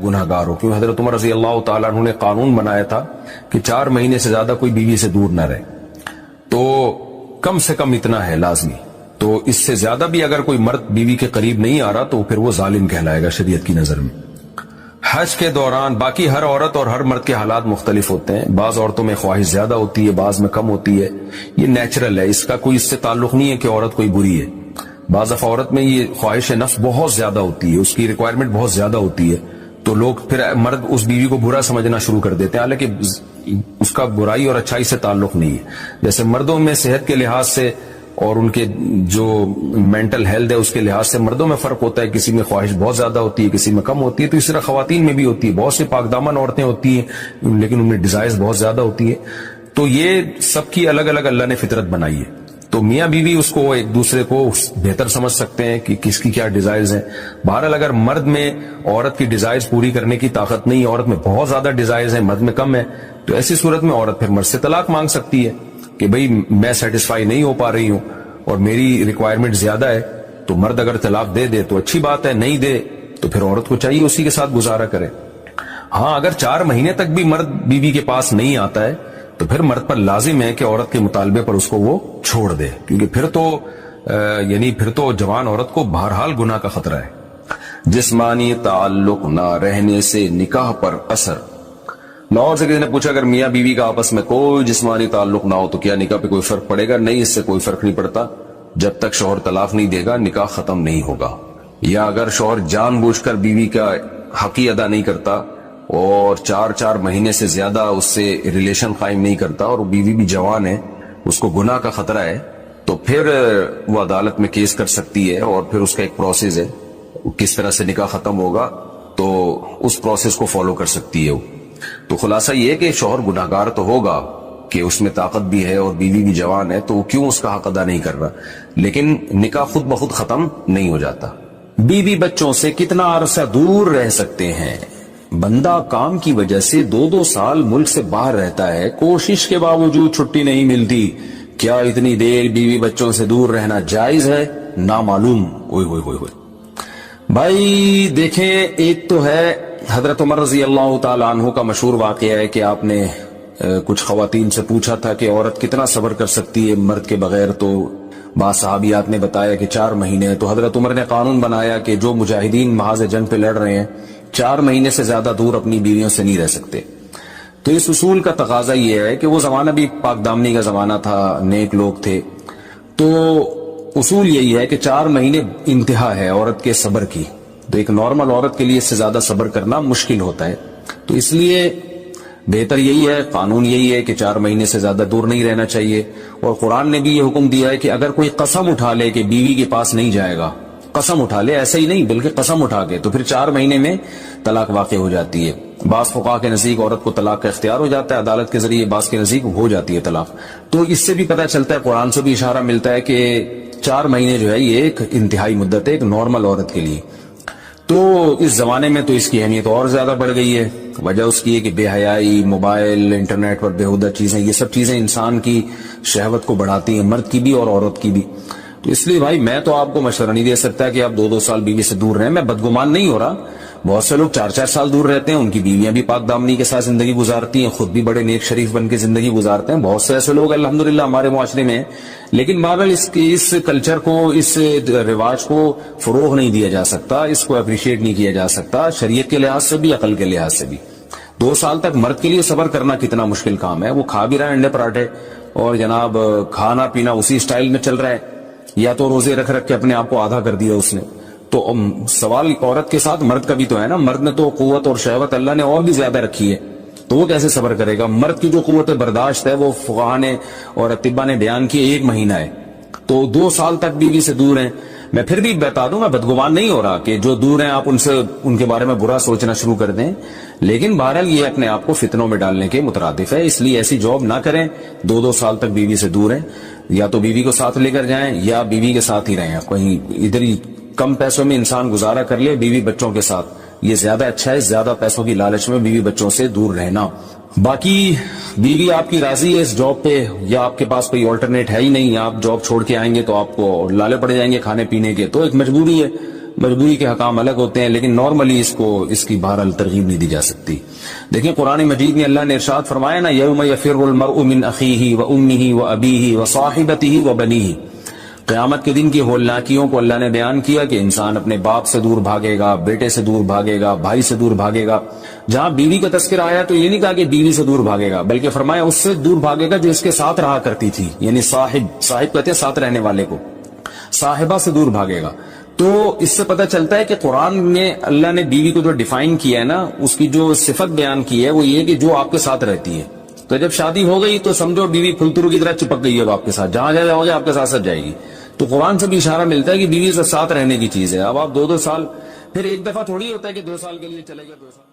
गुनहगार हो, क्योंकि हजरत उमर रजी अल्लाह ताला अन्हु ने कानून बनाया था कि 4 महीने से ज्यादा कोई बीवी से दूर न रहे, तो कम से कम इतना है लाजमी। तो इससे ज्यादा भी अगर कोई मर्द बीवी के करीब नहीं आ रहा तो फिर वो जालिम कहलाएगा शरीयत की नजर में। हज के दौरान बाकी हर औरत और हर मर्द के हालात मुख्तलिफ होते हैं, बाज औरतों में ख्वाहिश ज्यादा होती है, बाज में कम होती है, ये नेचुरल है, इसका कोई इससे ताल्लुक नहीं है कि औरत कोई बुरी है। बाज दफा औरत में ये ख्वाहिश नफ्स बहुत ज्यादा होती है, उसकी रिक्वायरमेंट बहुत ज्यादा होती है, तो लोग फिर मर्द उस बीवी को बुरा समझना शुरू कर देते हैं, हालांकि उसका बुराई और अच्छाई से ताल्लुक नहीं है। जैसे मर्दों में सेहत के लिहाज से और उनके जो मेंटल हेल्थ है उसके लिहाज से मर्दों में फर्क होता है, किसी में ख्वाहिश बहुत ज्यादा होती है, किसी में कम होती है, तो इस तरह खवातीन में भी होती है। बहुत सी पाकदामन औरतें होती हैं लेकिन उनमें डिजायर्स बहुत ज्यादा होती है, तो ये सबकी अलग अलग अल्लाह ने फितरत बनाई है। तो मियाँ बीवी उसको एक दूसरे को बेहतर समझ सकते हैं कि किसकी क्या डिजायर्स हैं। बहरहाल अगर मर्द में औरत की डिजायर्स पूरी करने की ताकत नहीं, औरत में बहुत ज्यादा डिजायर्स हैं, मर्द में कम है, तो ऐसी सूरत में औरत फिर मर्द से तलाक मांग सकती है कि भाई मैं सेटिस्फाई नहीं हो पा रही हूं और मेरी रिक्वायरमेंट ज्यादा है। तो मर्द अगर तलाक दे दे तो अच्छी बात है, नहीं दे तो फिर औरत को चाहिए उसी के साथ गुजारा करे। हाँ, अगर 4 महीने तक भी मर्द बीवी के पास नहीं आता है तो फिर मर्द पर लाजिम है कि औरत के मुतालबे पर उसको वो छोड़ दे, क्योंकि फिर तो जवान औरत को बहरहाल गुनाह का खतरा है। जिस्मानी ताल्लुक ना रहने से निकाह पर असर। लाहौर से किसी ने पूछा अगर मियाँ बीवी का आपस में कोई जिस्मानी ताल्लुक ना हो तो क्या निकाह पे कोई फर्क पड़ेगा? नहीं, इससे कोई फर्क नहीं पड़ता। जब तक शौहर तलाक नहीं देगा निकाह खत्म नहीं होगा। या अगर शौहर जानबूझकर बीवी का हक ही अदा नहीं करता और 4 महीने से ज्यादा उससे रिलेशन कायम नहीं करता और बीवी भी जवान है, उसको गुनाह का खतरा है, तो फिर वो अदालत में केस कर सकती है और फिर उसका एक प्रोसेस है, किस तरह से निकाह खत्म होगा तो उस प्रोसेस को फॉलो कर सकती है वो। तो खुलासा ये है कि शौहर गुनाहगार तो होगा कि उसमें ताकत भी है और बीवी भी जवान है, तो वो क्यों उसका हक अदा नहीं कर रहा, लेकिन निकाह खुद ब खुद खत्म नहीं हो जाता। बीवी बच्चों से कितना अरसा दूर रह सकते हैं? बंदा काम की वजह से 2-2 साल मुल्क से बाहर रहता है, कोशिश के बावजूद छुट्टी नहीं मिलती, क्या इतनी देर बीवी बच्चों से दूर रहना जायज है? ना मालूम। ओए होए होए होए भाई देखें, एक तो है हजरत उमर रजी अल्लाह ताला अन्हु का मशहूर वाकया है कि आपने कुछ खवातीन से पूछा था कि औरत कितना सब्र कर सकती है मर्द के बगैर, तो बाद सहाबियात ने बताया कि 4 महीने। तो हजरत उमर ने कानून बनाया कि जो मुजाहिदीन महाज जंग पे लड़ रहे हैं 4 महीने से ज्यादा दूर अपनी बीवियों से नहीं रह सकते। तो इस उसूल का तकाजा यह है कि वो जमाना भी पाकदामनी का जमाना था, नेक लोग थे, तो उसूल यही है कि 4 महीने इंतहा है औरत के सब्र की। तो एक नॉर्मल औरत के लिए इससे ज्यादा सब्र करना मुश्किल होता है, तो इसलिए बेहतर यही है, कानून यही है कि 4 महीने से ज्यादा दूर नहीं रहना चाहिए। और कुरान ने भी ये हुक्म दिया है कि अगर कोई कसम उठा ले कि बीवी के पास नहीं जाएगा, कसम उठा ले, ऐसे ही नहीं बल्कि कसम उठा के, तो फिर 4 महीने में तलाक वाक़ हो जाती है। बास फुक़हा के नज़दीक औरत को तलाक का इख्तियार हो जाता है अदालत के जरिए, बास के नज़दीक हो जाती है तलाक। तो इससे भी पता चलता है, कुरान से भी इशारा मिलता है कि 4 महीने जो है ये एक इंतहाई मुद्दत है एक नॉर्मल औरत के लिए। तो इस जमाने में तो इसकी अहमियत और ज्यादा बढ़ गई है। वजह उसकी है कि बेहयाई, मोबाइल, इंटरनेट पर बेहुदा चीजें, ये सब चीजें इंसान की शहवत को बढ़ाती हैं, मर्द की भी और औरत की भी। तो इसलिए भाई मैं तो आपको मशवरा नहीं दे सकता कि आप 2-2 साल बीवी से दूर रहें। मैं बदगुमान नहीं हो रहा, बहुत से लोग 4-4 साल दूर रहते हैं, उनकी बीवियां भी पाक दामनी के साथ जिंदगी गुजारती हैं, खुद भी बड़े नेक शरीफ बन के जिंदगी गुजारते हैं। बहुत से ऐसे लोग अल्हम्दुलिल्लाह हमारे मुआशरे में हैं, लेकिन बहरहाल इस कल्चर को, इस रिवाज को फरोग नहीं दिया जा सकता, इसको अप्रिशिएट नहीं किया जा सकता, शरीयत के लिहाज से भी, अकल के लिहाज से भी। 2 साल तक मर्द के लिए सब्र करना कितना मुश्किल काम है। वो खा भी रहा है अंडे पराठे और जनाब खाना पीना उसी स्टाइल में चल रहा है, या तो रोजे रख रख के अपने आप को आधा कर दिया उसने। तो सवाल औरत के साथ मर्द का भी तो है ना, मर्द ने तो कुव्वत और शहवत अल्लाह ने और भी ज्यादा रखी है, तो वो कैसे सब्र करेगा? मर्द की जो कुव्वत बर्दाश्त है वो फुक़हा ने और अतिबा ने बयान की 1 महीना है, तो 2 साल तक बीवी से दूर हैं। मैं फिर भी बता दूं, मैं बदगुमान नहीं हो रहा कि जो दूर हैं आप उनसे उनके बारे में बुरा सोचना शुरू कर दें, लेकिन बहरहाल ये अपने आप को फितनों में डालने के मुतरादिफ है। इसलिए ऐसी जॉब ना करें, 2-2 साल तक बीवी से दूर हैं, या तो बीवी को साथ लेकर जाएं या बीवी के साथ ही रहें। कहीं इधर ही कम पैसों में इंसान गुजारा कर ले बीवी बच्चों के साथ, ये ज्यादा अच्छा है, ज्यादा पैसों की लालच में बीवी बच्चों से दूर रहना। बाकी बीवी आपकी राजी है इस जॉब पे, या आपके पास कोई ऑल्टरनेट है ही नहीं, आप जॉब छोड़ के आएंगे तो आपको लाले पड़ जाएंगे खाने पीने के, तो एक मजबूरी है, مجبوری کے حکام الگ ہوتے ہیں، لیکن نارملی اس کی بہرحال ترغیب نہیں دی جا سکتی۔ دیکھیں قرآن مجید میں اللہ نے ارشاد فرمایا نا، یوم یفر المرء من اخیہ وامہ وابیہ وصاحبتہ وبنیہ، قیامت کے دن کی ہولناکیوں کو اللہ نے بیان کیا کہ انسان اپنے باپ سے دور بھاگے گا، بیٹے سے دور بھاگے گا، بھائی سے دور بھاگے گا۔ جہاں بیوی کا تذکرہ آیا تو یہ نہیں کہا کہ بیوی سے دور بھاگے گا، بلکہ فرمایا اس سے دور بھاگے گا جو اس کے ساتھ رہا کرتی تھی، یعنی صاحب کہتے ہیں ساتھ رہنے والے کو، صاحبہ سے دور بھاگے گا۔ تو اس سے پتہ چلتا ہے کہ قرآن میں اللہ نے بیوی کو جو ڈیفائن کیا ہے نا، اس کی جو صفت بیان کی ہے وہ یہ کہ جو آپ کے ساتھ رہتی ہے۔ تو جب شادی ہو گئی تو سمجھو بیوی پھلترو کی طرح چپک گئی ہے آپ کے ساتھ، جہاں جاؤ گے آپ کے ساتھ جائے گی۔ تو قرآن سے بھی اشارہ ملتا ہے کہ بیوی سے ساتھ رہنے کی چیز ہے۔ اب آپ 2 سال، پھر ایک دفعہ تھوڑی ہوتا ہے کہ 2 سال کے لیے چلے گئے 2 سال